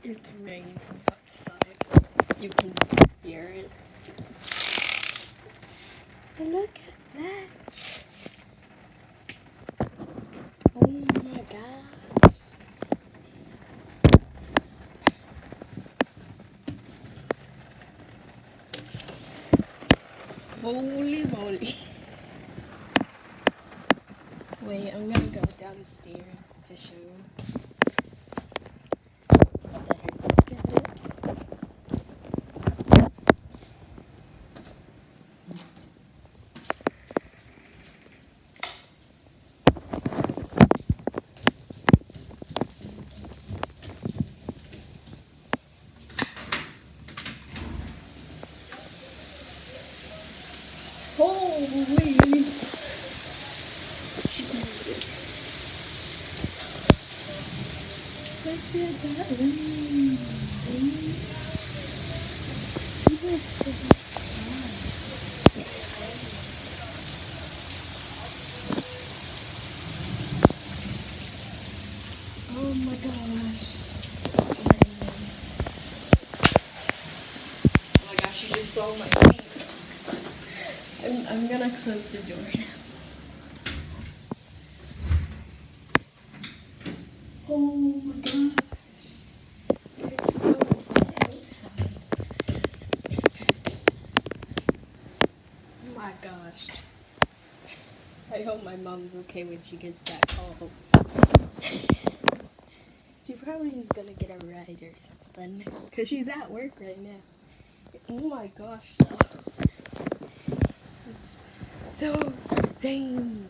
It's raining outside. You can hear it. And look at that. Oh my gosh. Holy moly. Wait, I'm gonna go downstairs to show you. Look at it. Holy Jesus. Look at that rain. People are so sad. Oh my gosh. It's raining. Oh my gosh, you just saw my feet. I'm gonna close the door now. Oh my gosh. It's so outside. Oh my gosh. I hope my mom's okay when she gets back home. She probably is gonna get a ride or something. Because she's at work right now. Oh my gosh, though. It's so rainy.